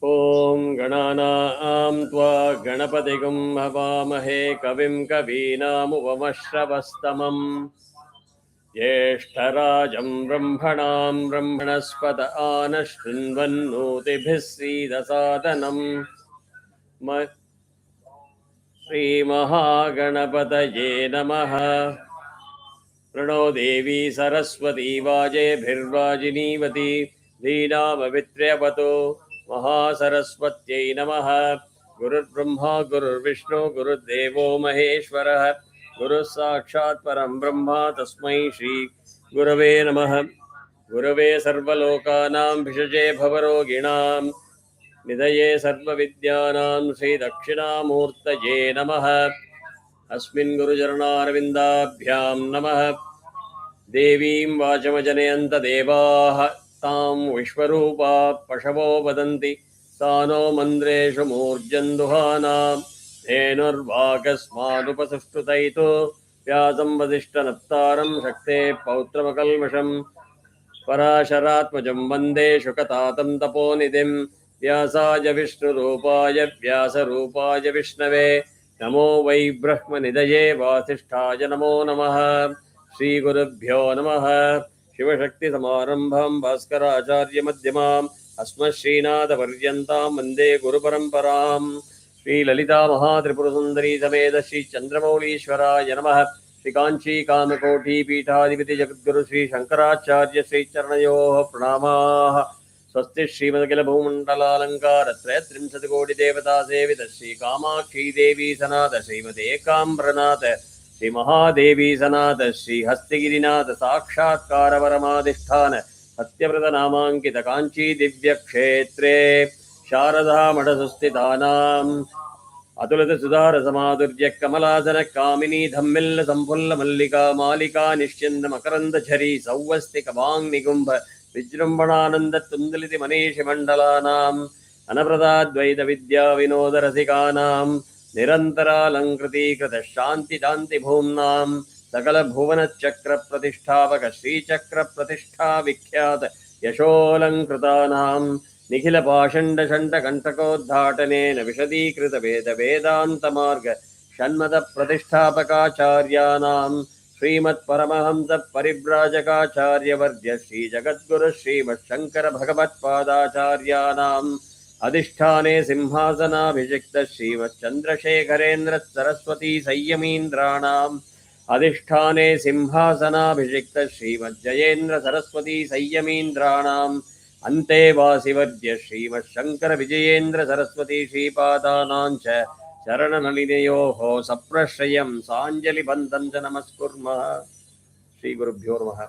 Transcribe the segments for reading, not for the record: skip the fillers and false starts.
ॐ गणानां त्वा गणपतिगुं हवामहे कविं कवीनामुपमश्रवस्तमम् ज्येष्ठराजं ब्रह्मणां ब्रह्मणस्पत आनशृण्वन्नोतिभिः सीदसादनम् श्रीमहागणपतये नमः। प्रणो देवी सरस्वती वाजेभिर्वाजिनीवती धीनामवित्र्यवतो महासरस्वत्यै नमः। गुरुर्ब्रह्मा गुरुर्विष्णु गुरुर्देवो महेश्वरः गुरुः साक्षात् परं ब्रह्म तस्मै श्री गुरवे नमः। गुरवे सर्वलोकानां भिषजे भवरोगिणां निधये सर्वविद्यानां श्रीदक्षिणामूर्तये नमः। अस्मिन् गुरुचरणारविन्दाभ्यां नमः। देवीं वाचमजनयन्त देवाः तां विश्वरूपा पशवो वदन्ति सा नो मन्द्रेषु मूर्जन्दुहानां धेनुर्वागस्मादुपसुष्टुतैतो व्यासं वसिष्ठनप्तारं शक्ते पौत्रमकल्मषं पराशरात्मजं वन्दे शुकतातं तपोनिधिं व्यासाय विष्णुरूपाय व्यासरूपाय विष्णवे नमो वै ब्रह्मनिधये वासिष्ठाय नमो नमः। श्रीगुरुभ्यो नमः। शिवशक्तिसमारम्भां भास्कराचार्यमध्यमाम् अस्मश्रीनाथपर्यन्तां वन्दे गुरुपरम्पराम्। श्रीललिता महात्रिपुरसुन्दरी समेत श्रीचन्द्रमौलीश्वराय नमः। श्रीकाञ्चीकामकोटिपीठाधिपति जगद्गुरु श्रीशङ्कराचार्य श्रीचरणयोः प्रणामाः। स्वस्ति श्रीमद्किलभूमण्डलालङ्कारत्रयत्रिंशत्कोटिदेवता सेवित श्रीकामाक्षी देवी सनाथ श्रीमते एकाम्बरनाथ श्रीमहादेवी सनाथ श्रीहस्तिगिरिनाथ साक्षात्कारपरमाधिष्ठान सत्यव्रतनामाङ्कित काञ्ची दिव्यक्षेत्रे शारदामठसुस्थितानाम् अतुलितसुधारसमाधुर्य कमलासन कामिनी धम्मिल्ल सम्फुल्ल मल्लिका मालिका निश्चिन्द मकरन्दझरी सौवस्तिक वाङ्निकुम्भ विजृम्भणानन्द तुन्दलिति मनीषि मण्डलानाम् अनवरताद्वैत विद्या विनोद रसिकानां निरन्तरालङ्कृतीकृत शान्ति शान्ति भूम्नां सकल भुवन चक्र प्रतिष्ठापक श्रीचक्र प्रतिष्ठा विख्यात यशोलङ्कृतानां निखिल पाषण्ड षण्ड कण्टकोद्घाटनेन विशदीकृत वेद वेदान्त मार्ग षण्मद प्रतिष्ठापकाचार्याणां श्रीमत्परमहंस परिव्राजकाचार्यवर्य श्री जगद्गुरु श्रीमच्छङ्कर भगवत्पादाचार्याणाम् अधिष्ठाने सिंहासनाभिषिक्त श्रीमच्चन्द्रशेखरेन्द्र सरस्वती संयमीन्द्राणाम् अधिष्ठाने सिंहासनाभिषिक्त श्रीमज्जयेन्द्र सरस्वती संयमीन्द्राणाम् अन्तेवासिवर्य श्रीमच्छङ्कर विजयेन्द्र सरस्वती श्रीपादानां च चरणनलिनयोः सप्रश्रयं साञ्जलिबन्धं च नमस्कुर्मः। श्रीगुरुभ्यो नमः।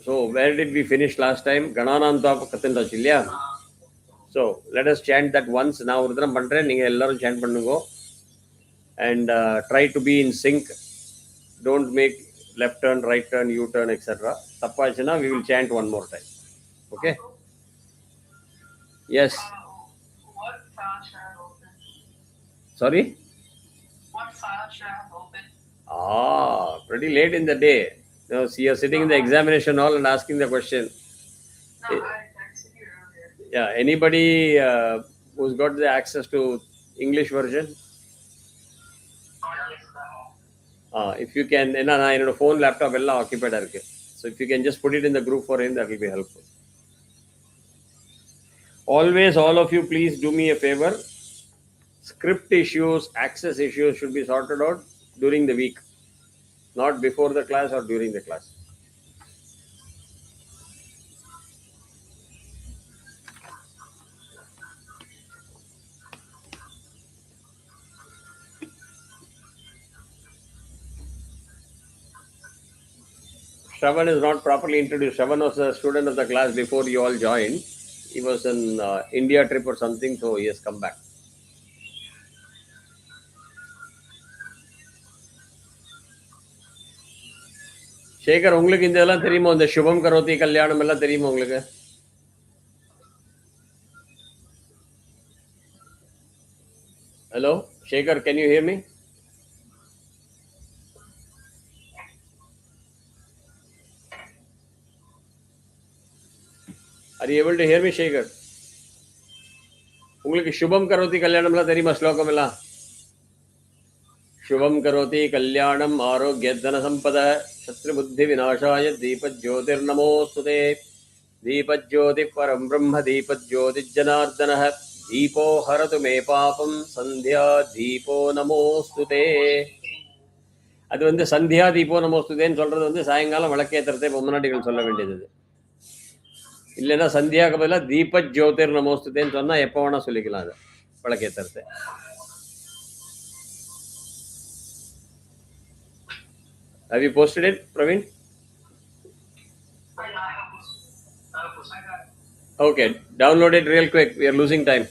So where did we finish last time? Gananam tva kathindach illaya. So let us chant that once. Now urudram pandren neenga ellarum chant pannungo and try to be in sync. Don't make left turn, right turn, U turn, etc. Tappachana we will chant one more time. Okay? Yes. What file should I open? Sorry? What file should I open? Pretty late in the day. Now, see, you're sitting in the examination hall and asking the question. No, I texted you earlier. Yeah, anybody who's got the access to English version? If you can, phone, laptop, all occupied. So if you can just put it in the group for him, that will be helpful. Always, all of you, please do me a favor. Script issues, access issues should be sorted out during the week. Not before the class or during the class. Shravan is not properly introduced. Shravan was a student of the class before you all joined. He was in India trip or something, so he has come back. Sekar, உங்களுக்கு இந்த இதெல்லாம் தெரியுமா? இந்த சுபம் கரோதி கல்யாணம் எல்லாம் தெரியுமா உங்களுக்கு? Hello, Shekhar, can you hear me? Are you able to hear me, Shekhar? உங்களுக்கு சுபம் கரோதி கல்யாணம்லாம் தெரியுமா ஸ்லோகம் எல்லாம்? शुभं करोति कल्याणम् आरोग्यधनसम्पदः शत्रुबुद्धिविनाशाय दीपज्योतिर्नमोऽस्तुते दीपज्योतिः परं ब्रह्म दीपज्योतिर्जनार्दनः दीपो हरतु मे पापं सन्ध्या दीपो नमोऽस्तुते. அது வந்து சந்தியா தீபோ நமோஸ்துதேன்னு சொல்றது வந்து சாயங்காலம் விளக்கேற்றுறதே பொம்மநாட்டிகள் சொல்ல வேண்டியது. இல்லைன்னா சந்தியாவுக்கு பதிலாக தீப ஜோதிர் நமோஸ்துதேன்னு சொன்னால் எப்போ வேணால் சொல்லிக்கலாம் அதை விளக்கேற்றுறது. Have you posted it, Praveen? Okay, download it real quick. We are losing time.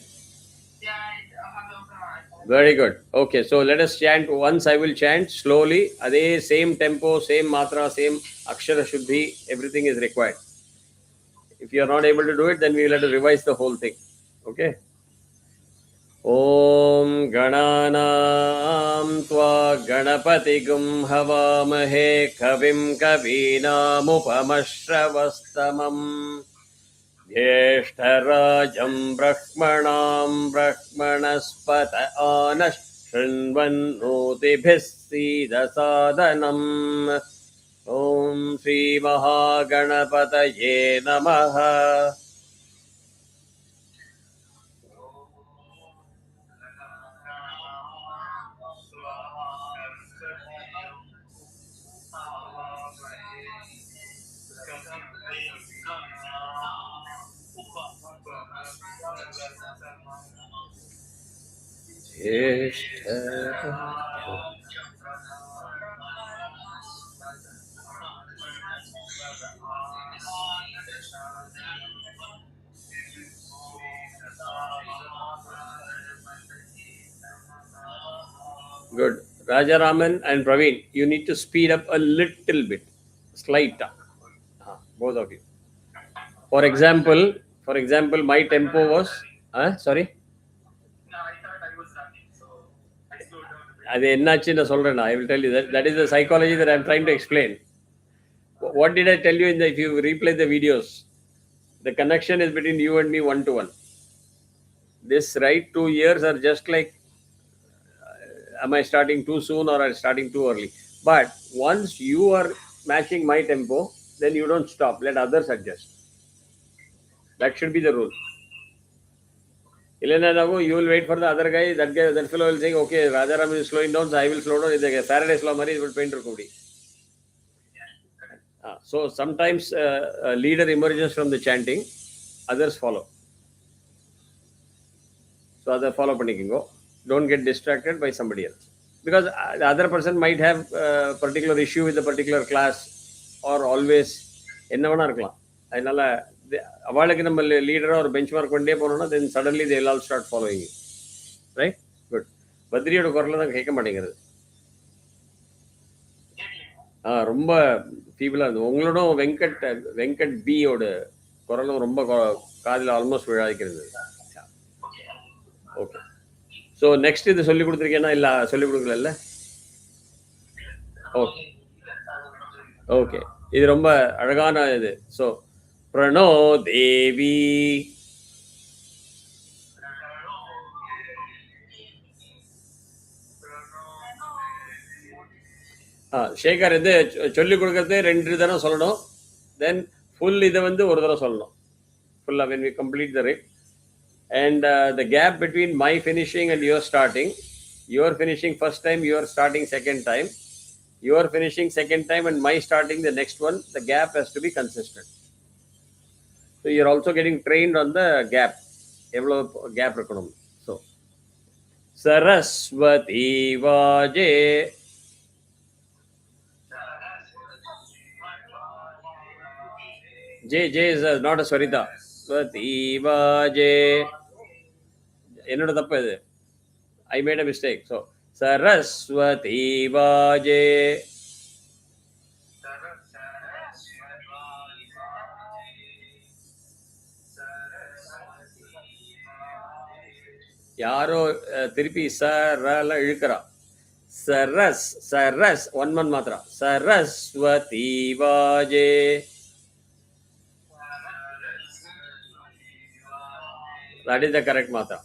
Very good. Okay, so let us chant. Once I will chant slowly. Ade same tempo, same matra, same akshara shuddhi. Everything is required. If you are not able to do it, then we will have to revise the whole thing. Okay. Om Gananam Tva Ganapatigum Havamahe Kavim Kavinamupamashravastamam ज्येष्ठराजं ब्रह्मणां ब्रह्मणस्पत आनः शृण्वन्नोतिभिः सीदसादनम्. ॐ श्रीमहागणपतये नमः. Good. Rajaraman and Praveen, you need to speed up a little bit. Slight. Both of you. For example, my tempo was... sorry? அது என்னாச்சுன்னு சொல்றேன். I will tell you that is the psychology that I am trying to explain. What did I tell you if you replay the videos? The connection is between you and me one-to-one. This right 2 years are just like, am I starting too soon or am I starting too early? But once you are matching my tempo, then you don't stop. Let others adjust. That should be the rule. You will wait for the other guy. That fellow will say, okay, Rajaram is slowing down, so I will slow down. Faraday slow Mari will paint Rukudi. So sometimes a leader emerges from the chanting, others follow. So other follow panikingo. Don't get distracted by somebody else. Because the other person might have a particular issue with a particular class or always ennavana irukkalam. Adnala avalukku நம்ம leader or benchmark பண்ணே போறோம்னா then suddenly they will all start following you. Right? Good. பத்ரியோட குரல்ல தான் கேட்க மாட்டேங்குது. ரொம்ப ஃபீபிளா இருந்து உங்களோட வெங்கட் பி ஓட குரலும் ரொம்ப காதில் ஆல்மோஸ்ட் விழாதிக்கிறது. ஓகே. ஸோ நெக்ஸ்ட் இது சொல்லி கொடுத்துருக்கேன்னா இல்லை சொல்லி கொடுக்கல? ஓகே ஓகே, இது ரொம்ப அழகான இது. ஸோ பிரணோ தேவி சேகர் இது சொல்லி கொடுக்கறது 2 தடவை சொல்லணும். தென் ஃபுல் இதை வந்து ஒரு தடவை சொல்லணும். ஃபுல்லாக when we complete the rate. And the gap between my finishing and your starting, your finishing first time, your starting second time, your finishing second time and my starting the next one, the gap has to be consistent. So you're also getting trained on the gap. Evlo gap irukkanum. So Saraswati Vaje. J is not a Swarita. Swati Vaje. என்னோட தப்பு இது. I made a mistake. So Saraswati Vaje. யாரோ திருப்பி சரல இழுக்கிறா. சரஸ் 1 month மாத்திரம். Saraswati Vaje. That is the correct matra.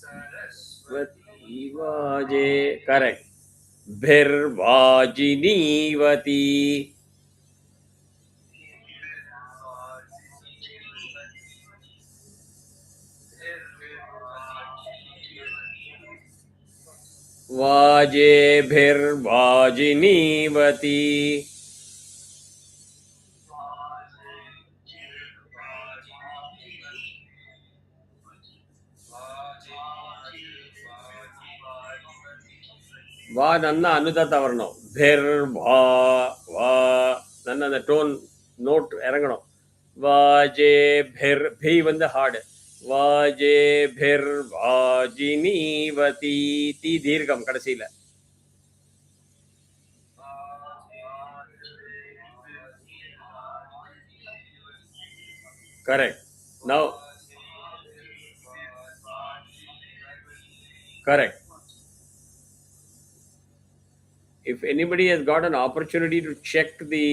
Saraswati vaje. Correct. Bhir vajinivati. Vaje bhir vajinivati. Va nanna anudata varano. Bhir va va. Nanna the tone note erangano. Vaje bhir bhi vanda hard. Vaje bhir vajinivati. Ti dirgham kadasila. Correct. Now, correct. If anybody has got an opportunity to check the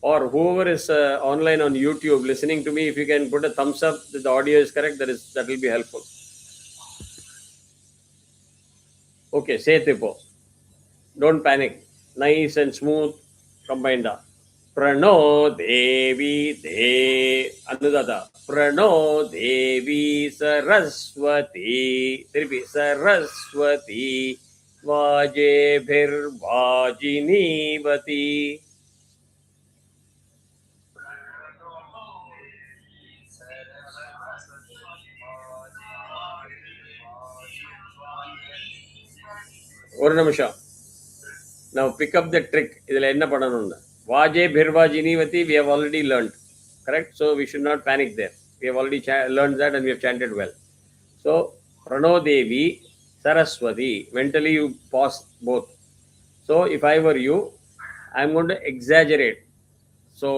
or whoever is online on YouTube listening to me, if you can put a thumbs up that the audio is correct, that will be helpful. Okay, say Tipo. Don't panic. Nice and smooth. Combined. Prano Devi De Anudata. Prano Devi Saraswati. Tripi Saraswati. Vaje Bhir Vajinivati. ஒரு நிமிஷம். Now pick up the trick. இதில் என்ன பண்ணணும்னு வாஜே பிர்வாஜினிவதி we have already learned. Correct? So we should not panic there. We have already learned that and we have chanted well. So Prano Devi Saraswati. Mentally you pause both. So if I were you, I'm going to exaggerate. So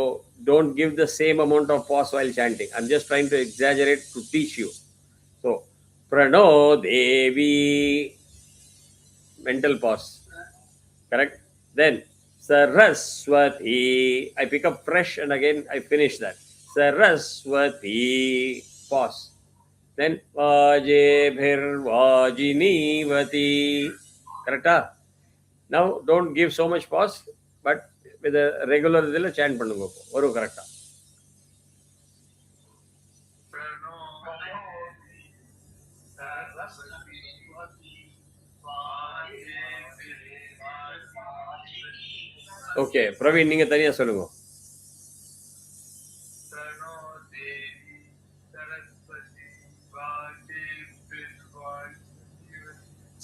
don't give the same amount of pause while chanting. I'm just trying to exaggerate to teach you. So Prano Devi. Mental pause. Correct? Then Saraswati. I pick up fresh and again I finish that. Saraswati. Pause. Then Vaje Bhir Vajinivati. Correct? Now don't give so much pause, but with a regular chant பண்ணுங்க. வரும் கரெக்டா. Okay Praveen நீங்க தனியா சொல்லுங்க.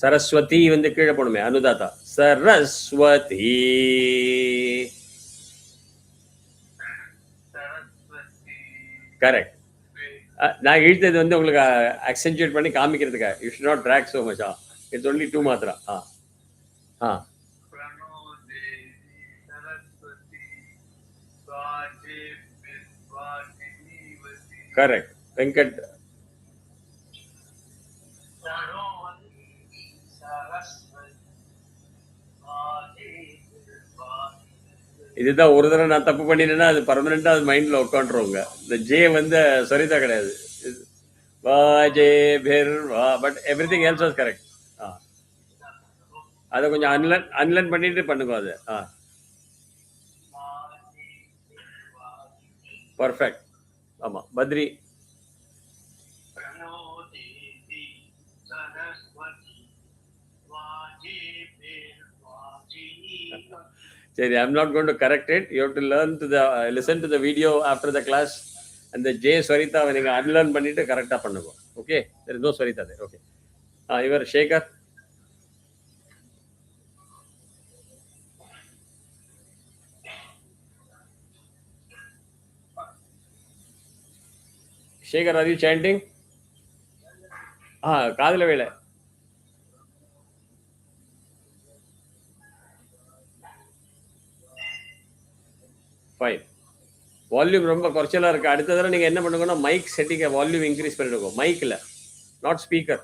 சரஸ்வதி வந்து கீழே போடுமே அனுதாத்தா. Saraswati. Correct. நான் இழுத்தது வந்து உங்களுக்கு அக்சென்சுவேட் பண்ணி காமிக்கிறதுக்காக. You should not drag so much. It's only 2 மாத்திரா. Correct. Venkat. இதுதான் ஒரு தடவை நான் தப்பு பண்ணினேன்னா அது பர்மனண்டா அது மைண்ட்ல உட்காந்துருவோங்க. இந்த ஜே வந்து சரிதா கிடையாது. வாஜே பிர் வா but everything else was correct. அதை கொஞ்சம் அன்லர்ன் பண்ணிட்டு பண்ணுங்க அது. பர்ஃபெக்ட். ஆமா பத்ரி. சரி, I'm not going to correct it. You have to listen to the video after the class and the J Swarita நீங்க unlearn பண்ணிட்டு கரெக்டா பண்ணுங்க. Okay, there is no Swarita there. Okay. இவர் Sekar. Shekhar, are you chanting? காதுல வேலை. Fine. Volume ரொம்ப குறைச்சலாக இருக்குது. அடுத்த தடவை நீங்கள் என்ன பண்ணுங்கன்னா மைக் செட்டிங்கை வால்யூம் இன்க்ரீஸ் பண்ணிடுங்க. மைக்கில், not speaker.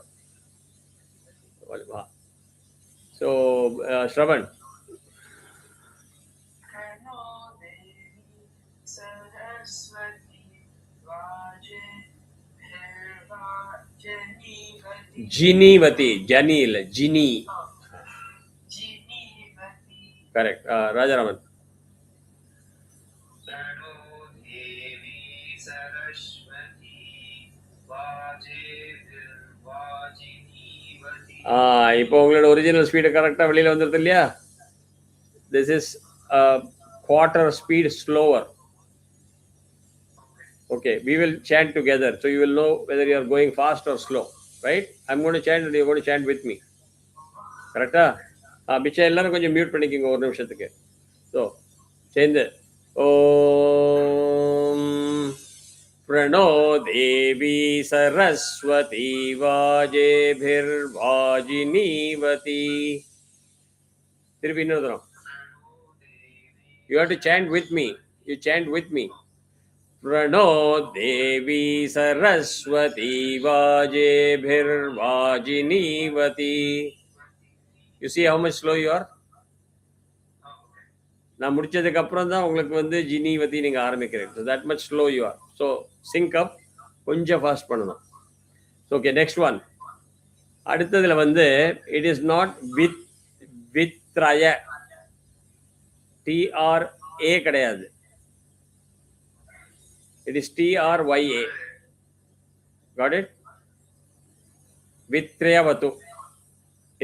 So Shravan. Jinivati. Jani illa. Jini. Jinivati. Correct. Rajaraman. प्रणो देवी सरस्वती वाजेभिर्वाजिनीवती இப்போ உங்களோட ஒரிஜினல் ஸ்பீடு கரெக்டாக வெளியில் வந்துடுது இல்லையா? This is quarter speed slower. Okay, we will chant together, so you will know whether you are going fast or slow, right? I'm going to chant and you're going to chant with me. கரெக்டா? மிச்சம் எல்லாரும் கொஞ்சம் mute பண்ணிக்கோங்க ஒரு நிமிஷத்துக்கு. So சேர்ந்து ஓம் प्रणो देवी सरस्वती वाजेभिर्वाजिनीवती. திருப்பி இன்னொரு தரம். You have to chant with me. You chant with me. प्रणो Devi Saraswati वाजेभिर्वाजिनीवती. You see how much slow you are? நான் முடிச்சதுக்கு அப்புறம் தான் உங்களுக்கு வந்து ஜினிவதி நீங்க ஆரம்பிக்கிறீங்க. So that much slow you are. So sync up, கொஞ்சம் ஃபாஸ்ட் பண்ணணும். Okay, next one. அடுத்ததுல வந்து இட் இஸ் நாட் வித்ரய, TRA கிடையாது. It is TRYA. Got it? Vitrayavatu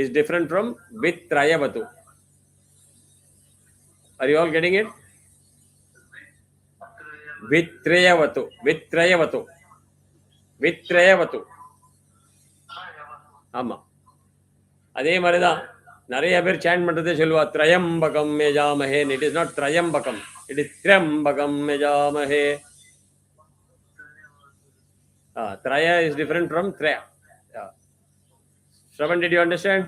is different from Vitrayavatu. Are you all getting it? Vitrayavatu. Vitrayavatu. Vitrayavatu. ஆமா, அதே மாதிரி தான் நிறைய பேர் சாண்ட் பண்றதே சொல்லுவா திரயம்பகம் யஜாமஹே. இட் இஸ் நாட் திரயம்பகம், இட் இஸ் திரயம்பகம் யஜாமஹே. Traya is different from Traya. Shravan, did you understand?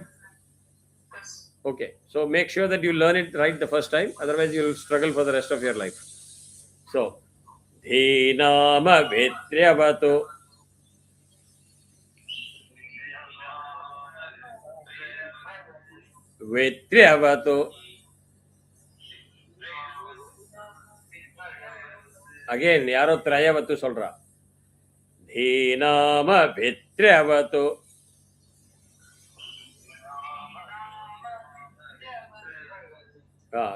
Yes. Okay, so make sure that you learn it right the first time, otherwise you will struggle for the rest of your life. So, Dhinama Vitrayavatu. Vitrayavatu. Again, yaro Trayavatu solra. Dhinama Vitrayavatu.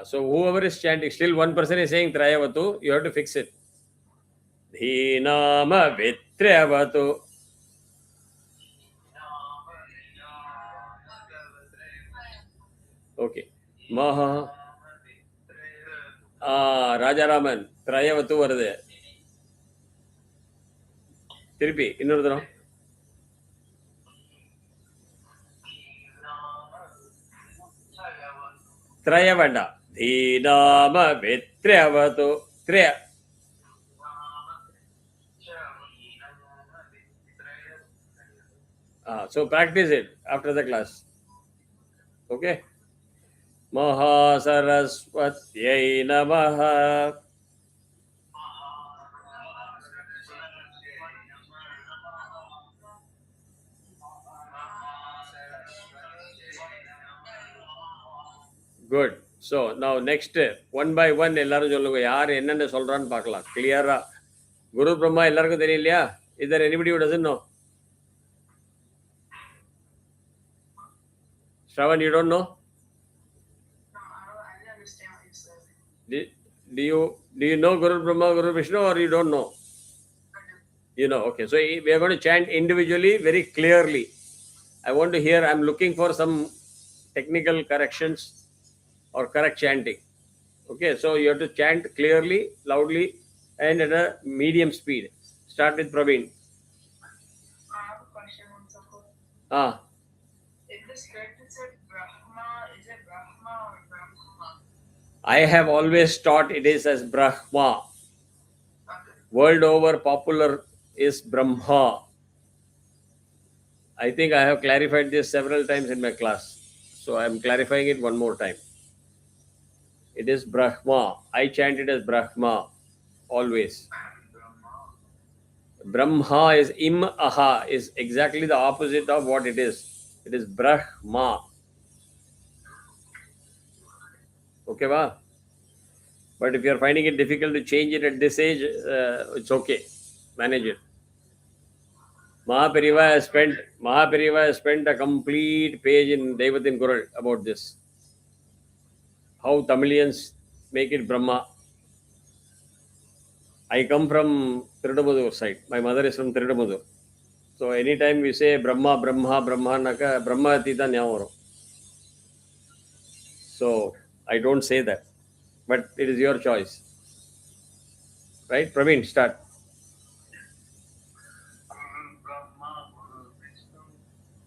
So whoever is chanting, still one person is saying Trayavatu, you have to fix it. Dhinama Vitrayavatu. Okay. Maha. Rajaraman, Trayavatu வருது. திருப்பி இன்னொரு தரம். त्रय வேண்டாம். தீனாம வித்ரயவது. த்ரய. So practice it after the class. Okay. Mahasaraswatyai namaha. Good. So now next one by one எல்லாரும் சொல்லுங்க யார் என்னென்ன சொல்றான்னு பார்க்கலாம் கிளியரா. குரு பிரம்மா எல்லாருக்கும் தெரியும் இல்லையா? Is there anybody who doesn't know? Shravan, you don't know? No, I didn't understand what you said. Do you know Guru Brahma, Guru Vishnu, or you don't know? I do. You know. Okay. So we are going to chant individually very clearly. I want to hear. I'm looking for some technical corrections or correct chanting. Okay. So you have to chant clearly, loudly, and at a medium speed. Start with Praveen. I have a question on something. In the script it said Brahma. Is it Brahma or Brahma? I have always taught it is as Brahma. Okay. World over popular is Brahma. I think I have clarified this several times in my class. So I am clarifying it one more time. It is Brahma. I chant it as Brahma always. Brahma is Im-aha, is exactly the opposite of what it is. It is Brahma. Okay, va? But if you are finding it difficult to change it at this age, it's okay. Manage it. Mahapariva has spent a complete page in Devatin Kural about this. How Tamilians make it Brahma. I come from Tirudamudur side. My mother is from Tirudamudur. So anytime we say Brahma, Brahma, Brahma, naka Brahma Atita nyavaru. So I don't say that. But it is your choice. Right? Praveen, start. Guru Brahma, Guru Vishnu,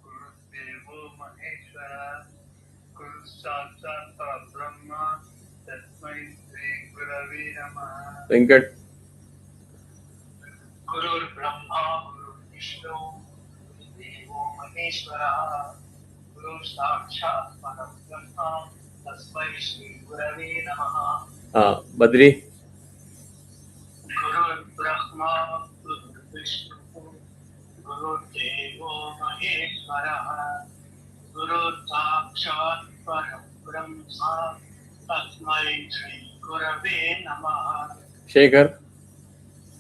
Guru Devo Maheshwara, Guru Sakshat Brahma, Tasmai Sri Gurave Namaha. Venkat. Guru Brahma, Guru Vishnu, Guru Devo Maheshwara, Guru Sakshat Brahma, Tasmai Sri Gurave Namaha. Badri. Guru Brahma, Guru Vishnu, Guru Devo Maheshwara, Guru Sakshat Brahma, Tasmai Sri Gurave Namaha. Shekhar.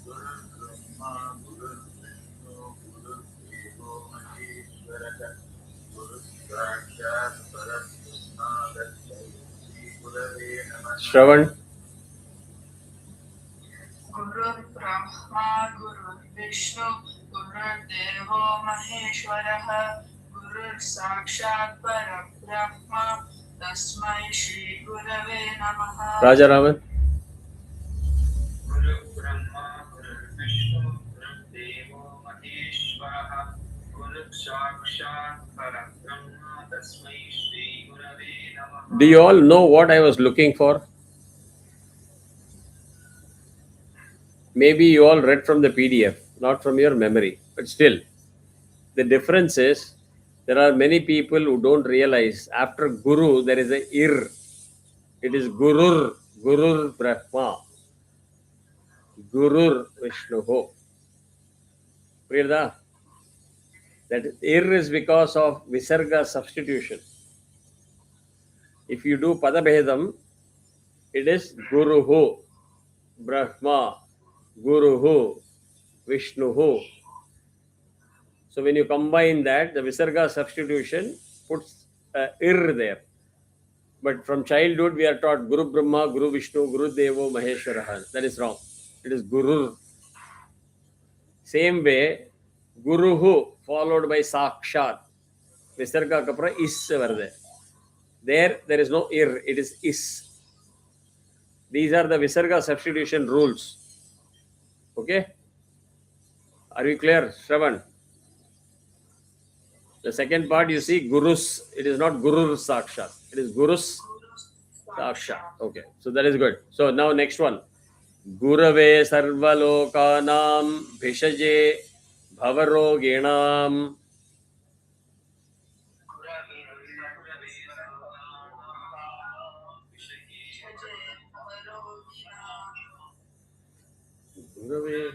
Guru Brahma, Guru Vishnu, Guru Devo Maheshwara, Guru Sakshat Brahma, Tasmai Sri Gurave Namaha. Shravan. Guru Brahma, Guru Vishnu, Guru Devo Maheshwara, Guru Sakshat Brahma, Tasmai Shri Gurave Namaha. Rajaraman. Guru Brahma, Guru Vishnu, Guru Devo Maheshwara, Guru Sakshat Brahma, Tasmai Shri Gurave Namaha. Do you all know what I was looking for? Maybe you all read from the PDF, not from your memory. But still, the difference is there are many people who don't realize after Guru there is a Ir. It is Gurur, Gurur Brahma, Gurur Vishnu. Priyada. That Ir is because of Visarga substitution. If you do Padabhedam, it is Guruhu, Brahma, Guruhu, Vishnuhu. So when you combine that, the Visarga substitution puts Ir there. But from childhood, we are taught Guru Brahma, Guru Vishnu, Guru Devo Maheshwara. That is wrong. It is Guru. Same way, Guruhu followed by Sakshat. Visarga kapra is there. There is no Ir, it is is. These are the Visarga substitution rules. Okay? Are you clear, Shravan? The second part you see Gurus, it is not Gurur Sakshat, it is Gurus Sakshat. Okay, so that is good. So now next one. Gurave Sarvalokanam Bhishaje Bhavaroginam. Gurave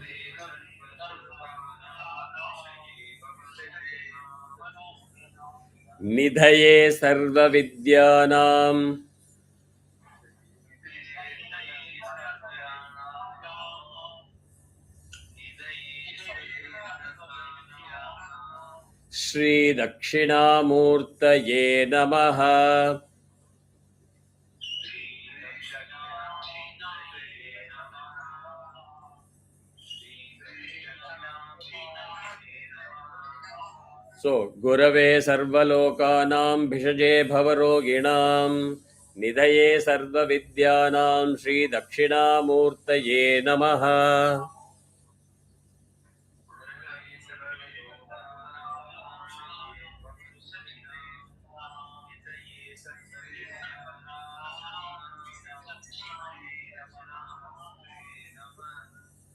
Nidhaye Sarva Vidyanam. Shri Dakshinamurtaye Namaha. So, Gurave Sarvalokanam Bhishaje Bhavaroginam Nidhaye Sarva Vidyanam Shri Dakshinamurtaye Namaha.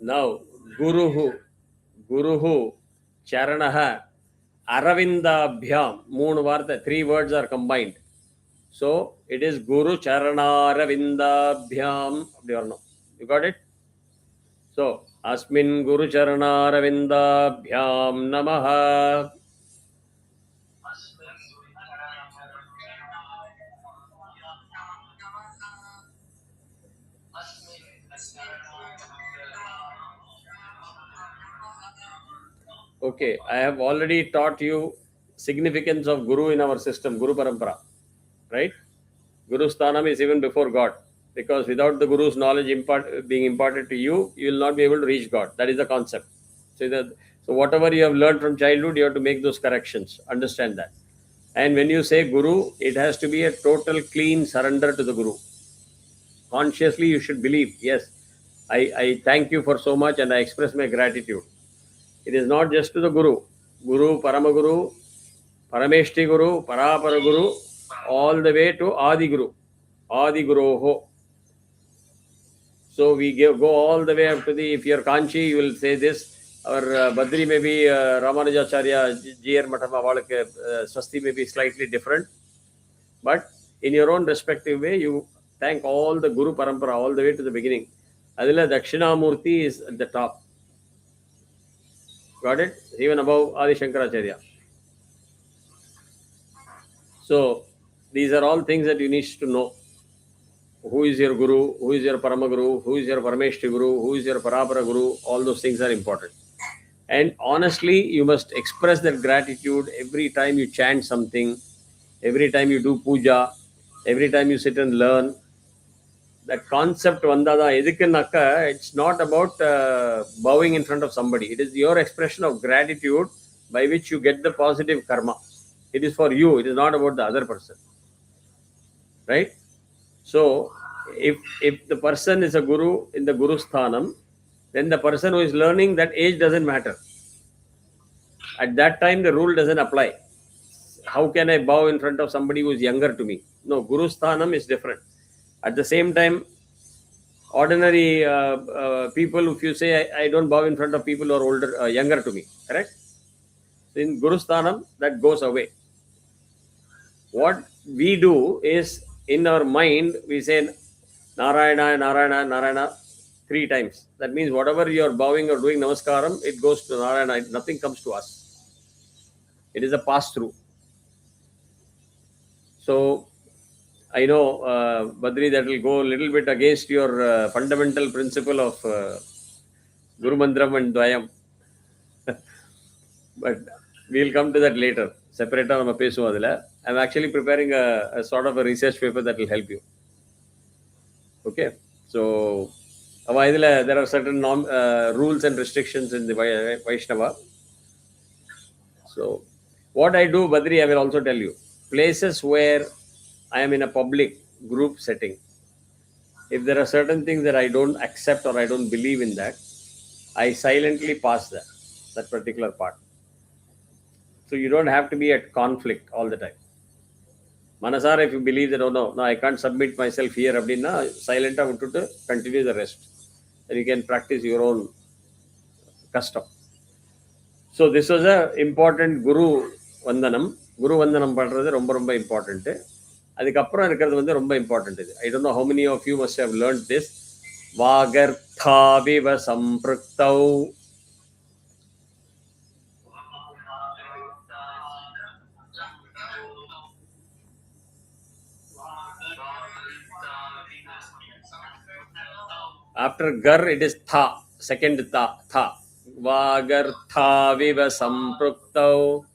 Now, Guruhu, Charanaha, Aravindabhyam, three words are combined. So, it is Guru Charana Aravindabhyam. You got it? So, Asmin Guru Charana Aravindabhyam Namaha. Okay, I have already taught you significance of Guru in our system, Guru Parampara, right? Guru Sthanam is even before God, because without the Guru's knowledge being imparted to you, you will not be able to reach God. That is the concept. So whatever you have learned from childhood, you have to make those corrections. Understand that. And when you say Guru, it has to be a total clean surrender to the Guru. Consciously, you should believe, yes, I thank you for so much and I express my gratitude. It is not just to the Guru. Guru, Paramaguru, Parameshti Guru, Parapara Guru, all the way to Adi Guru, Adi Guruho. So we go all the way up to the, if you're Kanchi, you will say this. Or Badri may be Ramanujacharya, G.R. Matama, Swasti may be slightly different. But in your own respective way, you thank all the Guru Parampara all the way to the beginning. Adila Dakshinamurti is at the top. Got it? Even above Adi Shankaracharya. So these are all things that you need to know. Who is your Guru? Who is your Paramaguru? Who is your Parameshti Guru? Who is your Parapara Guru? All those things are important. And honestly, you must express that gratitude every time you chant something, every time you do puja, every time you sit and learn. That concept vandada edukennakka, it's not about bowing in front of somebody. It is your expression of gratitude by which you get the positive karma. It is for you. It is not about the other person, right? So if the person is a guru in the Guru Sthanam, then the person who is learning, that age doesn't matter. At that time the rule doesn't apply. How can I bow in front of somebody who is younger to me? No, Guru Sthanam is different. At the same time, ordinary people, if you say I don't bow in front of people who are older, younger to me, correct? In Guru Sthanam, that goes away. What we do is, in our mind we say Narayana, Narayana, Narayana 3 times. That means whatever you are bowing or doing namaskaram, it goes to Narayana. Nothing comes to us. It is a pass through. So I know, Badri, that will go a little bit against your fundamental principle of Guru Mandram and Dvayam. But we'll come to that later. Separate on pesu adila. I'm actually preparing a sort of a research paper that will help you. Okay. So there are certain rules and restrictions in the Vaishnava. So what I do, Badri, I will also tell you. Places where I am in a public group setting, if there are certain things that I don't accept or I don't believe in that, I silently pass that particular part. So you don't have to be at conflict all the time. Manasara, if you believe that, oh no, I can't submit myself here, abdina, silent to continue the rest. And you can practice your own custom. So this was a important Guru Vandanam. Guru Vandanam பண்றது ரொம்ப ரொம்ப important. அதுக்கப்புறம் இருக்கிறது வந்து ரொம்ப important. I don't know how many of you must have learned this. Vagarthaviv sampraktau. After gar, it is tha, second tha. Vagarthaviv sampraktau.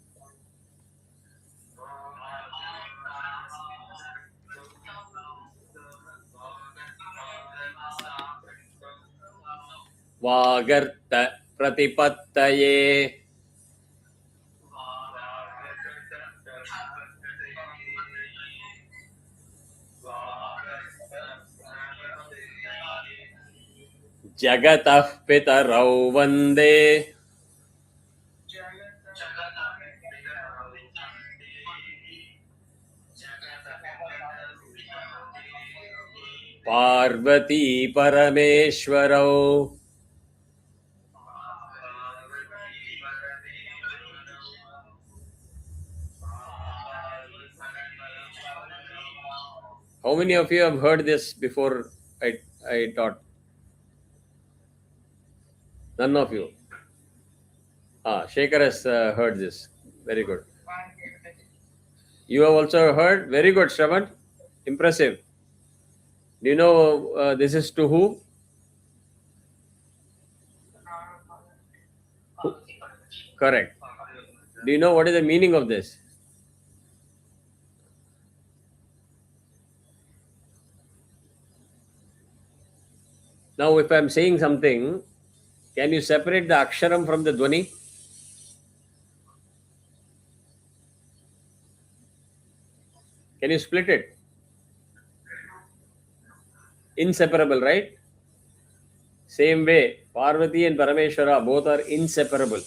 Vagartha pratipattaye. Jagatah pitarau vande. Parvati Parameshwarau. How many of you have heard this before I taught? None of you. Shekhar has heard this. Very good. You have also heard? Very good, Shravan. Impressive. Do you know this is to who? Correct. Do you know what is the meaning of this? Now, if I'm saying something, can you separate the aksharam from the dhvani? Can you split it? Inseparable, right? Same way, Parvati and Parameshwara both are inseparable.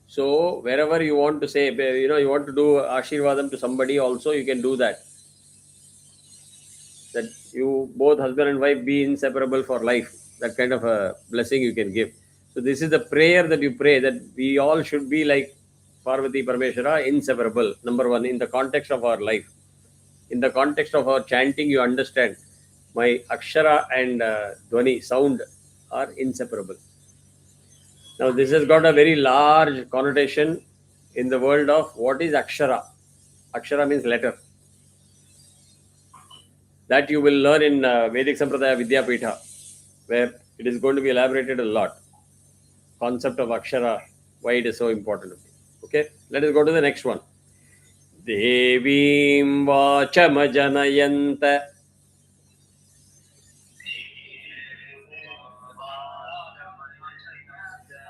So, wherever you want to say, you want to do Ashirvadam to somebody also, you can do that. That you, both husband and wife, be inseparable for life. That kind of a blessing you can give. So, this is the prayer that you pray, that we all should be like Parvati, Parameshwara, inseparable. Number one, in the context of our life. In the context of our chanting, you understand my akshara and dhvani sound are inseparable. Now, this has got a very large connotation in the world of what is akshara. Akshara means letter. That you will learn in Vedic Sampradaya Vidyapitha, where it is going to be elaborated a lot. Concept of akshara, why it is so important. Okay, let us go to the next one. Devim vachamajanayanta.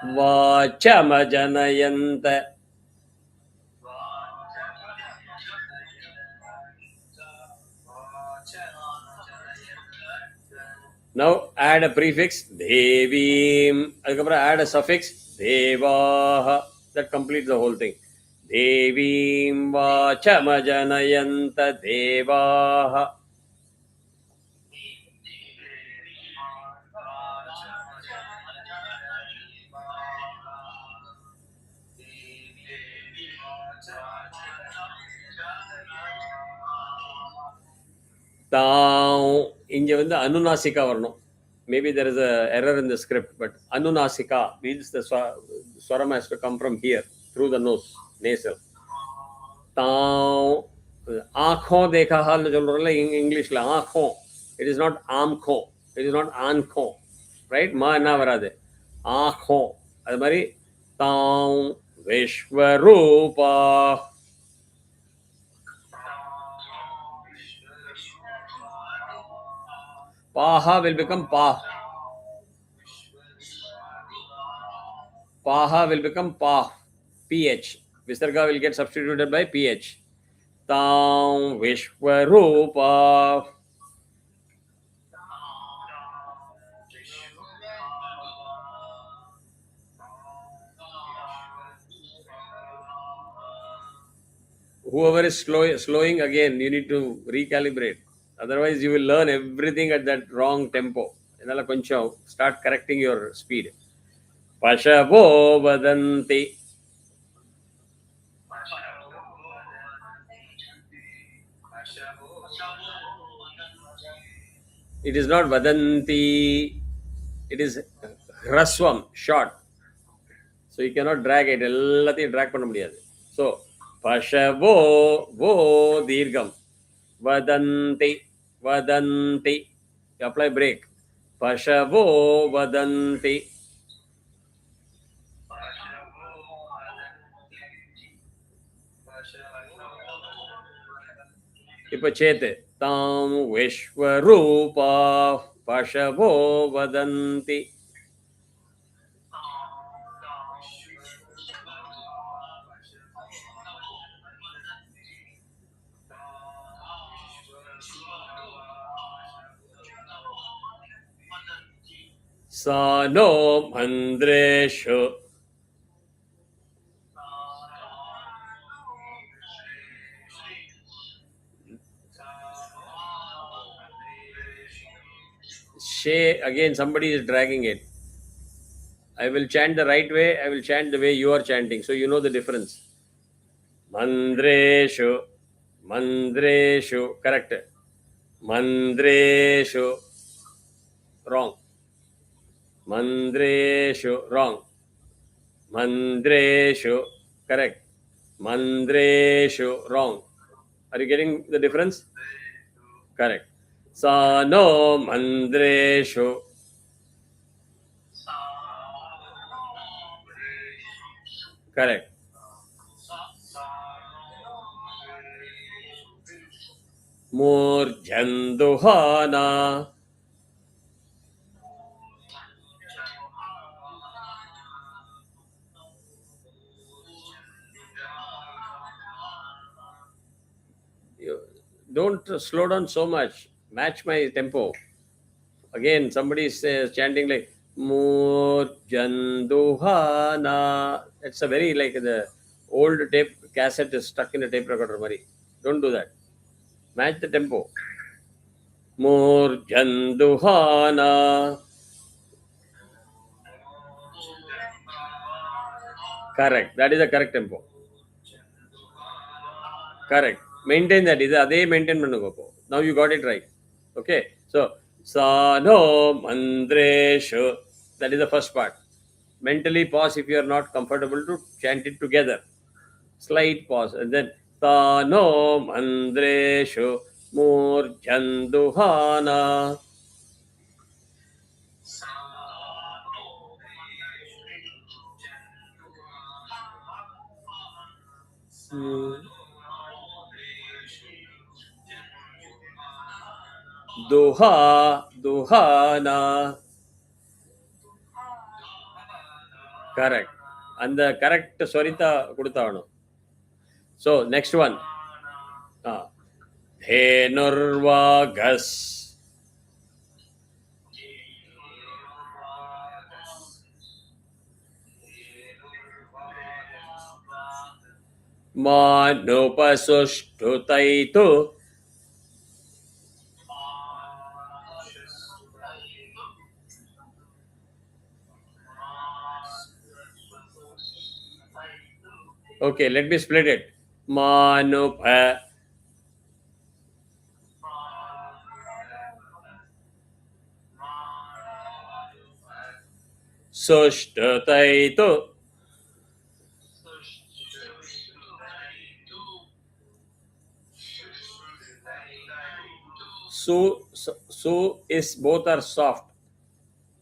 Vachamajanayanta. Now add a prefix devim, add a suffix devaha. That completes the whole thing. Devim vachamajanayanta devaha. இங்க வந்து அனுநாசிகா வரணும். Maybe there is a error in the script, but anunasika means the swaram has to come from here through the nose, nasal. आँखों देखा हाल சொல்றோம்ல இங்கிலீஷ்ல ஆँखों, it is not आँखों, it is not आँखों, right? மா என்ன வராது, ஆँखों. அது மாதிரி தாம் விஸ்வரூபா. Paha will become pa. Paha will become pa. PH. Visarga will get substituted by PH. Tam Vishwarupa. Whoever is slowing again, you need to recalibrate. Otherwise, you will learn everything at that wrong tempo. Start correcting your speed. Pashavo vadanti. It is not vadanti. It is hraswam, short. So you cannot drag it. எல்லாத்தையும் drag பண்ண முடியாது. So, pashavo, vo, dirgham. Vadanti, vadanti. You apply break. Pashavo, vadanti. இப்ப சேத்து தாம் விஸ்வரூபா பஷவோ வதந்தி. सा no मन्द्रेषु. Again, somebody is dragging it. I will chant the right way. I will chant the way you are chanting. So you know the difference. Mandreshu. Mandreshu. Correct. Mandreshu. Wrong. Mandreshu. Wrong. Mandreshu. Correct. Mandreshu. Wrong. Are you getting the difference? Correct. Sa no mandreshu. Correct. Murjanduhana. You don't slow down so much. Match my tempo. Again, somebody says chanting like Murjanduhana. It's a very like the old tape cassette is stuck in a tape recorder. Mari. Don't do that. Match the tempo. Murjanduhana. Correct. That is the correct tempo. Correct. Maintain that. இது அதே maintain பண்ணுங்க இப்போ. Now you got it right. Okay. So, Sano Mandreshu. That is the first part. Mentally pause if you are not comfortable to chant it together. Slight pause. And then Sano Mandreshu Murjanduhana. Duha, Duhana. Correct. And the correct Swarita Kudutavanu. So, next one. Dhenurvagas. Manupasuštutaitu. Okay, let me split it. Manupa. Sushtutaitu. Su is both are soft.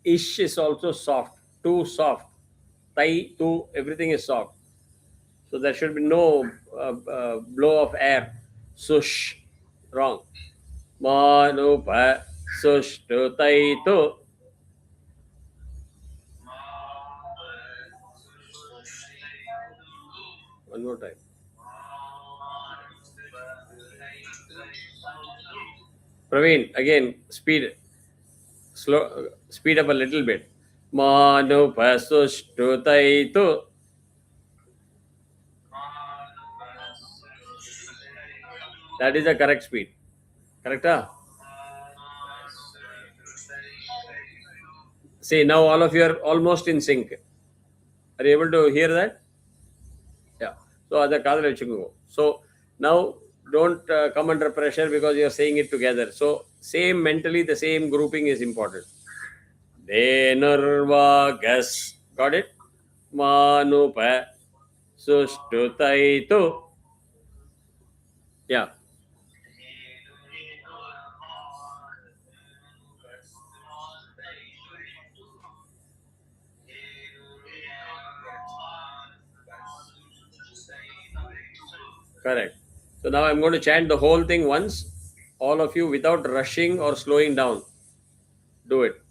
Ish is also soft. Too soft. Tai, tu, everything is soft. So there should be no blow of air. Sush. Wrong. Manupa sushtutaitu. One more time. Praveen, again, speed. Slow, speed up a little bit. Manupa sushtutaitu. That is the correct speed. Correct? Huh? See, now all of you are almost in sync. Are you able to hear that? Yeah. So, other kadal vechukko. So, now don't come under pressure because you are saying it together. So, same mentally, the same grouping is important. Dhenurvagas. Got it? Manupa sushtutaitu. Yeah. Correct. So now I'm going to chant the whole thing once, all of you, without rushing or slowing down. Do it.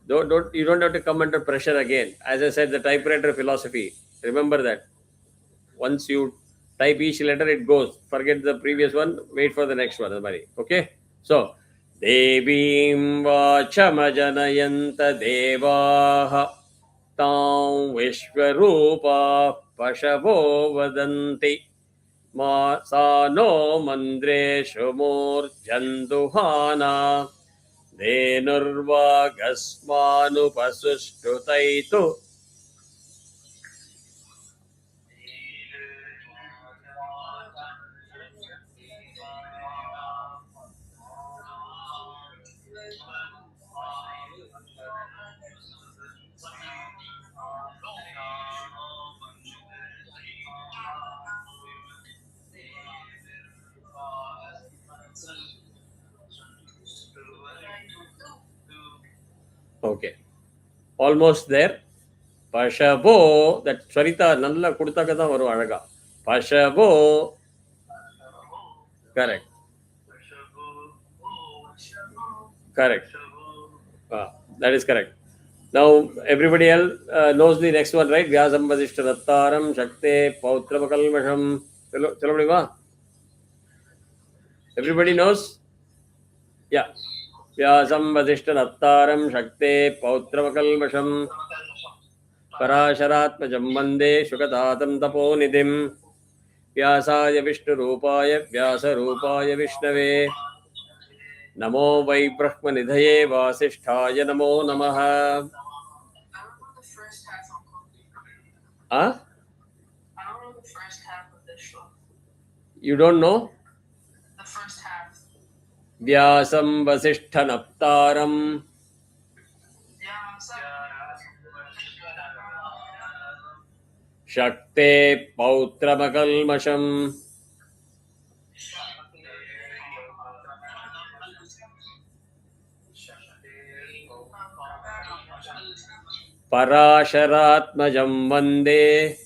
You don't have to come under pressure again. As I said, the typewriter philosophy. Remember that. Once you type each letter, it goes. Forget the previous one. Wait for the next one. Okay. So, Devim Vachamajanayanta Devaha Tam Vishwarupa Pashavo Vadanti Ma Sano Mandreshu Murjanduhana Dhenurvagasmanupasuštutaitu. Okay. Almost there. Pashavo, that Swarita Nalla Kurtakata Varu Araga. Pashavo. Correct. Correct. That is correct. Now everybody else knows the next one, right? Vyasam Vasishtanattaram Shakte Pautravakalmasham. Chalo, everybody knows? Yeah. Vyasam Vasishtanattaram Shakte Pautravakalmasham Parasharatmajam Vande Shukatatam Taponidhim Vyasaya Vishnurupaaya Vyasarupaaya Vishnave Namo Vai Brahmanidhaye Vasishthaya Namo Namaha. Huh? I don't know the first half of this shloka. You don't know? The first half. Vyasam Vasishthanaptaram Shakte Pautramakalmasham Parasharatmajam Vande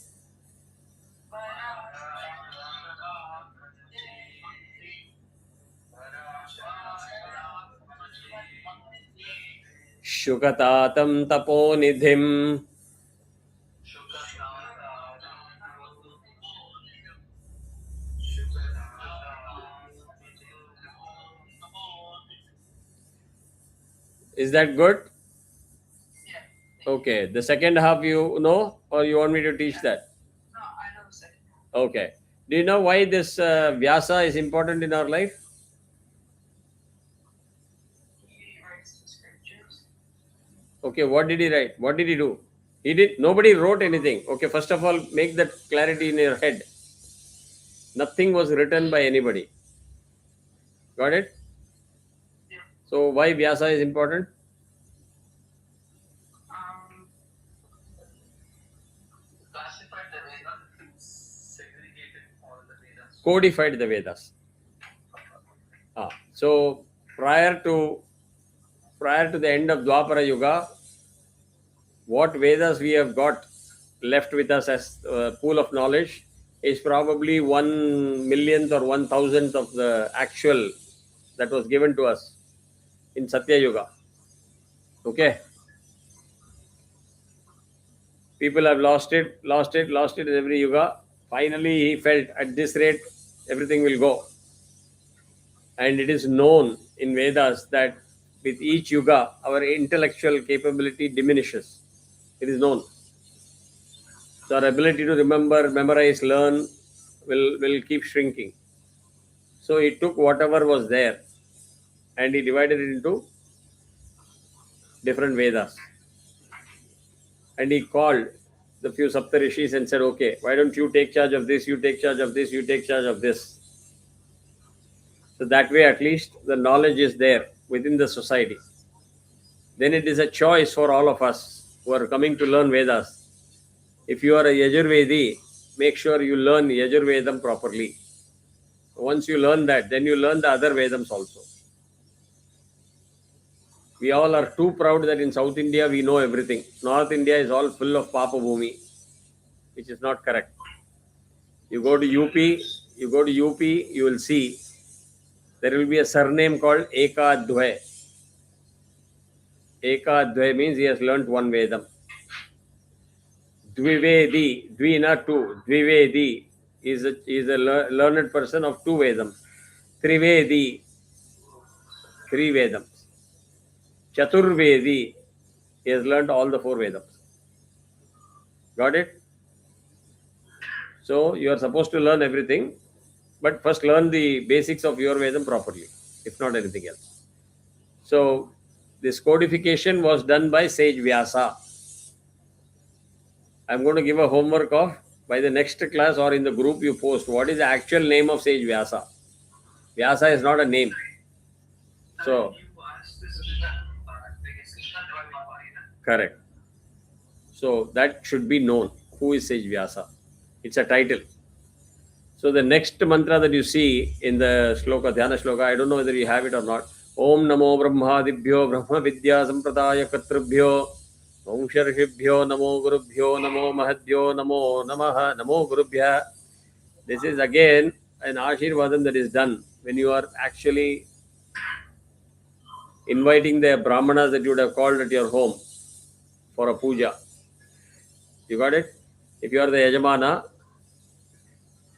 Shukatatam Taponidhim. Is that good? Yeah. Okay. The second half you know, or you want me to teach that? No, I know the second half. Okay. Do you know why this Vyasa is important in our life? He writes the scriptures. Okay, what did he write? What did he do? Nobody wrote anything. Okay, first of all, make that clarity in your head. Nothing was written by anybody. Got it? Yeah. So why Vyasa is important? Classified the Vedas, segregated all the Vedas. Codified the Vedas. So prior to the end of Dwapara Yuga, what Vedas we have got left with us as a pool of knowledge is probably 1/1,000,000th or 1,000th of the actual that was given to us in Satya Yuga. Okay. People have lost it in every Yuga. Finally, he felt at this rate, everything will go. And it is known in Vedas that with each Yuga, our intellectual capability diminishes. It is known. So our ability to remember, memorize, learn will keep shrinking. So he took whatever was there and he divided it into different Vedas. And he called the few Saptarishis and said, okay, why don't you take charge of this, you take charge of this, you take charge of this. So that way at least the knowledge is there within the society. Then it is a choice for all of us who are coming to learn Vedas. If you are a Yajurvedi, make sure you learn Yajurvedam properly. Once you learn that, then you learn the other Vedams also. We all are too proud that in South India we know everything. North India is all full of Papa Bhumi, which is not correct. You go to UP, you will see there will be a surname called Ekadhvay. Ekadhvay means he has learnt one Vedam. Dvivedi, Dvina two, Dvivedi is a learned person of two Vedams. Trivedi, three Vedams. Chaturvedi, he has learnt all the four Vedams. Got it? So you are supposed to learn everything, but first learn the basics of your Vedam properly, if not anything else. So this codification was done by sage Vyasa. I'm going to give a homework of, by the next class or in the group you post, what is the actual name of sage Vyasa? Vyasa is not a name. So, correct. So that should be known. Who is sage Vyasa? It's a title. So the next mantra that you see in the shloka, Dhyana shloka, I don't know whether you have it or not. Om Namo Brahmadibhyo Brahma Vidya Sampradaya Katrabhyo Om Sharshibhyo Namo Gurubhyo Namo Mahadhyo Namo Namaha Namo Gurubhya. This is again an Ashirvadam that is done when you are actually inviting the Brahmanas that you would have called at your home for a puja. You got it? If you are the Yajamana,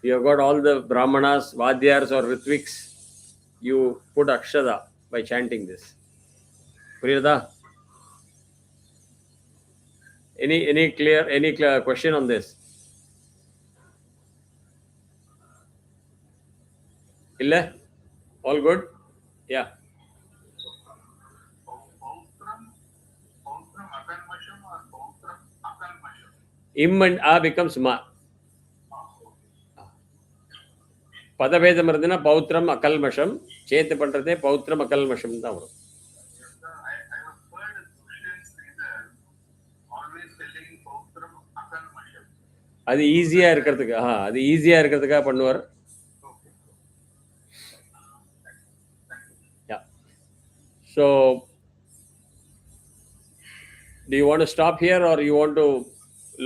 you have got all the Brahmanas, Vadyars or Ritviks, you put Akshada by chanting this. Puriyada? Any clear question on this? Illa? All good? Yeah. Im and A becomes Ma. பதபேதம் இருந்ததுன்னா பௌத்திரம் அகல்மஷம், சேத்து பண்றதே பௌத்திரம் அகல்மஷம் தான் வரும். அது ஈஸியா இருக்கிறதுக்கு ஈஸியா பண்ணுவார். Yeah. So, do you want to stop here or you want to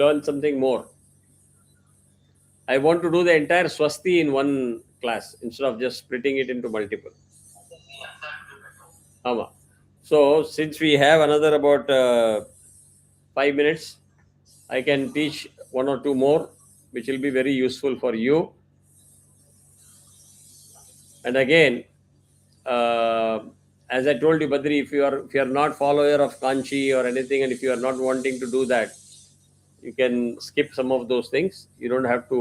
learn something more? I want to do the entire Swasti in one class instead of just splitting it into multiple. So, since we have another about 5 minutes, I can teach one or two more, which will be very useful for you. And again, as I told you, Badri, if you are not follower of Kanchi or anything, and if you are not wanting to do that, you can skip some of those things. You don't have to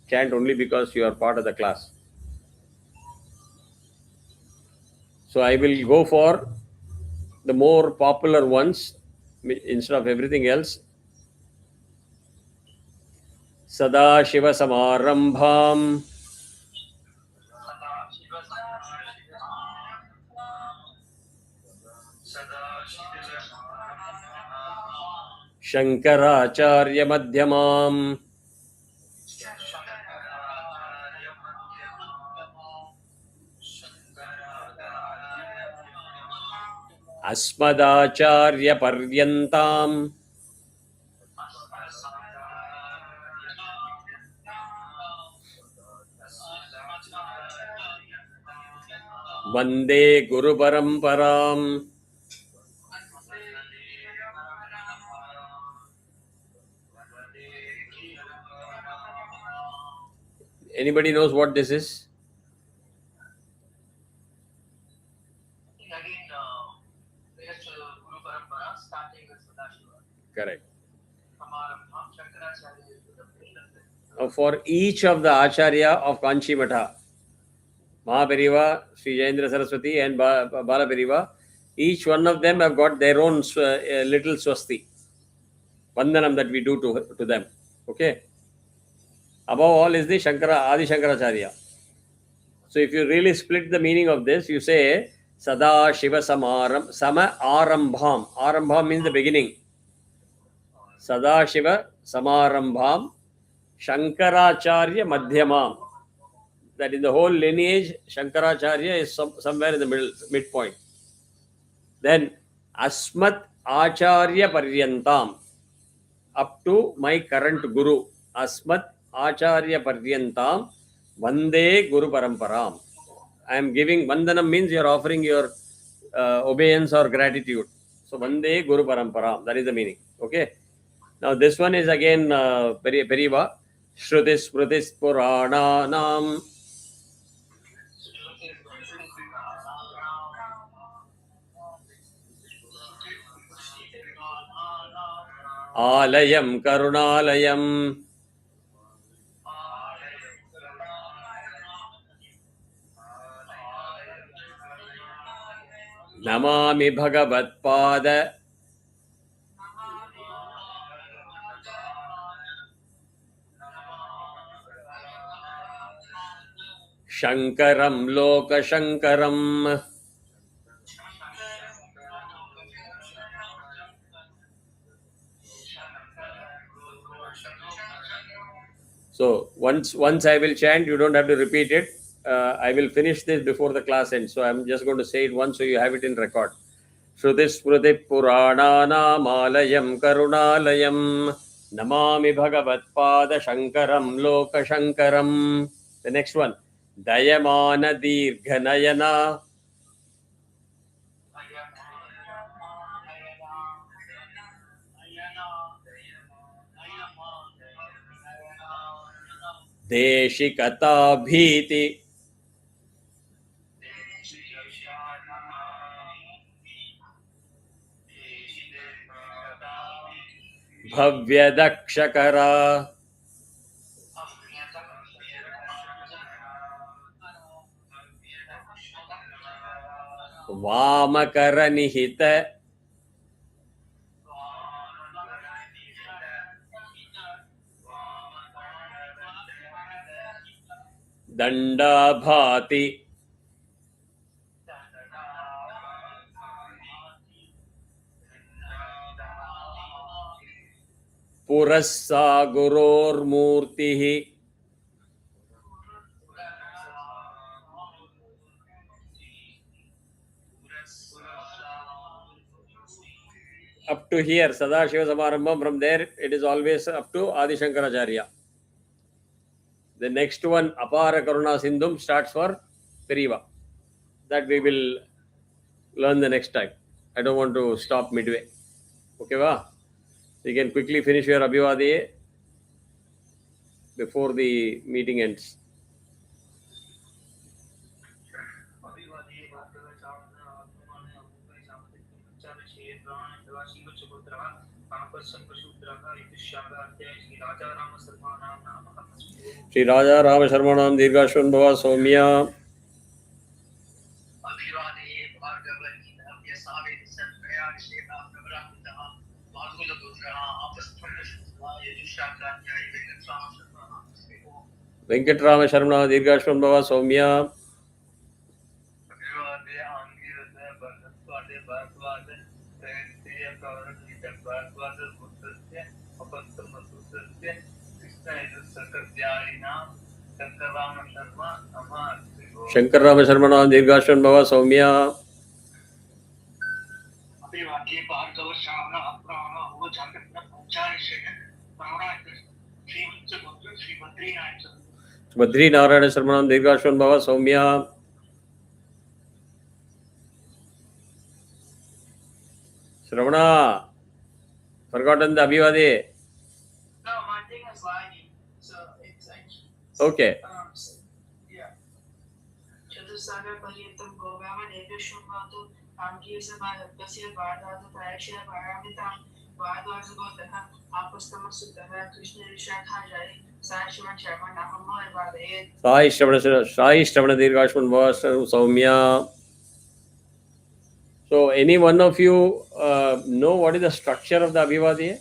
chant only because you are part of the class. So I will go for the more popular ones instead of everything else. Sada Shiva Samarambham Shankaracharya Madhyamam Asmadacharya Paryantam Vande Guru Paramparam. Anybody knows what this is? Correct. For each of the Acharya of Kanchi Matha, Mahaperiva, Sri Jayendra Saraswati and Balaperiva, each one of them have got their own little swasti, Vandanam that we do to them. Okay. Above all is the Adi Shankaracharya. So if you really split the meaning of this, you say Sada Shiva Samaram Sama Arambham. Arambham means the beginning. Sada Shiva Samarambham Shankaracharya Madhyamam. That in the whole lineage, Shankaracharya is somewhere in the middle, midpoint. Then Asmat Acharya Paryantam, up to my current Guru. Asmat Acharya Paryantam Vande Guru Paramparam. I am giving Vandanam means you are offering your obeisance or gratitude. So Vande Guru Paramparam, that is the meaning. Okay. Now this one is again Periva. Shrutis Smritis Purananam Alayam Karunalayam Namami Bhagavat Pada Shankaram Loka Shankaram. So once I will chant, you don't have to repeat it. I will finish this before the class ends. So I'm just going to say it once so you have it in record. श्रुतिस्मृतिपुराणानामालयं करुणालयं Namami भगवत्पादशङ्करं लोकशङ्करं. The next one. दयमान दीर्घनयना देशिकता भीति भव्यदक्षकरा वामकरनिहित दंडाभाति पुरस्सा गुरोर्मूर्तिः up to here Sadashiva Samarambham. From there it is always up to Adi Shankaracharya. The next one Apara Karuna Sindhum starts for Periva. That we will learn the next time. I don't want to stop midway. Okay, va? So you can quickly finish your Abhivadi before the meeting ends. Shri Raja Rama Sharmanam Dirghashwan Bhava Soumya. Venkatrama Sharma Dirghashwan Bhava Soumya. Shankar Rama Sharma Dirghashwan Bhava Soumya. Badri Narayana Sharmanam Dirghashwan Bhava Soumya. Shravana, forgotten the Abhivadi. No, my thing is lagging, so it's actually. Okay. Yeah. Chatursagar Paryantam Govama Deveshwamatu Amkisama Pasya Vardhatu Parashya Paramitam Vardhasugotana Apastama Krishna Vishakha Jai Sai Shivan Sharma Nahama Vade. Sai Shravana Dirghashwan Bhava Soumya. So, any one of you know what is the structure of the Abhivadi?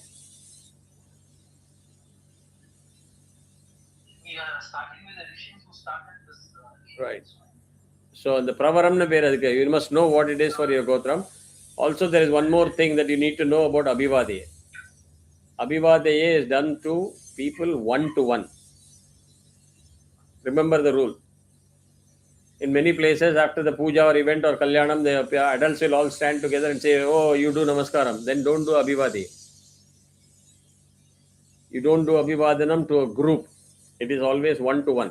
Starting with the rishis who started this. Right. So, the Pravaramna Veradika, you must know what it is for your Gotram. Also, there is one more thing that you need to know about Abhivadi. Abhivadi is done to people one to one. Remember the rule. In many places, after the puja or event or kalyanam, the adults will all stand together and say, oh, you do namaskaram. Then don't do Abhivadi. You don't do Abhivadanam to a group. It is always one to one.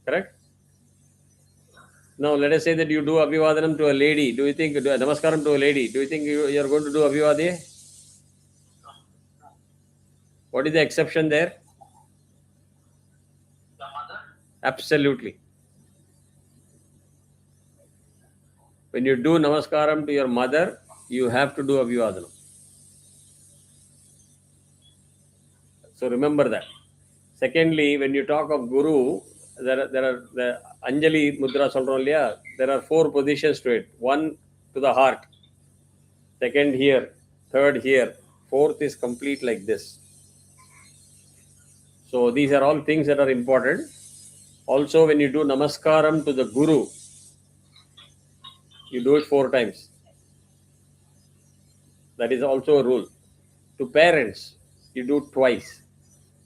Correct? Now, let us say that you do Abhivadanam to a lady. Do you think, namaskaram to a lady, do you think you are going to do Abhivadi? What is the exception there? The mother? Absolutely. When you do namaskaram to your mother, you have to do Abhivadanam. So remember that. Secondly, when you talk of Guru, there are the Anjali Mudra Solronlia, there are 4 positions to it. 1 to the heart, 2nd here, 3rd here, 4th is complete like this. So these are all things that are important. Also, when you do namaskaram to the Guru, you do it 4 times. That is also a rule. To parents, you do twice,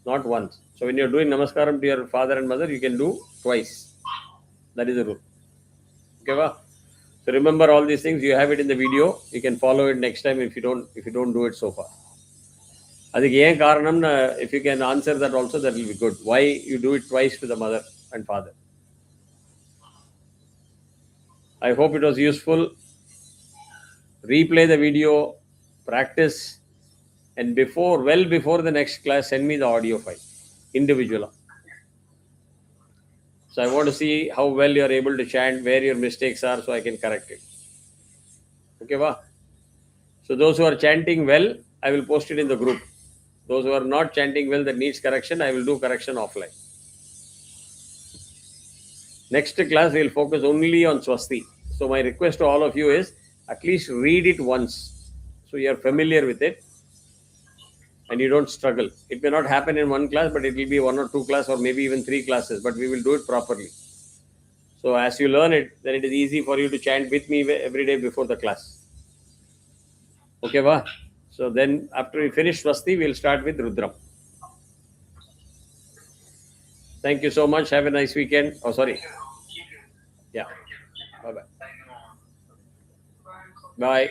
not once. So when you're doing namaskaram to your father and mother, you can do twice. That is the rule. Okay, va? So remember all these things. You have it in the video. You can follow it next time if you don't do it so far. அதுக்கு ஏன் காரணம்னு if you can answer that also, that will be good. Why you do it twice to the mother and father? I hope it was useful. Replay the video, practice, and well before the next class, send me the audio file individually. So I want to see how well you are able to chant, where your mistakes are, so I can correct it. Okay, va? So those who are chanting well, I will post it in the group. Those who are not chanting well, that needs correction, I will do correction offline. Next class, we will focus only on Swasti. So my request to all of you is, at least read it once, so you are familiar with it and you don't struggle. It may not happen in one class, but it will be 1 or 2 classes or maybe even 3 classes, but we will do it properly. So as you learn it, then it is easy for you to chant with me every day before the class. Okay, va? So then after we finish Swasti, we'll start with Rudram. Thank you so much. Have a nice weekend. Oh, sorry. Yeah. Bye-bye. Bye.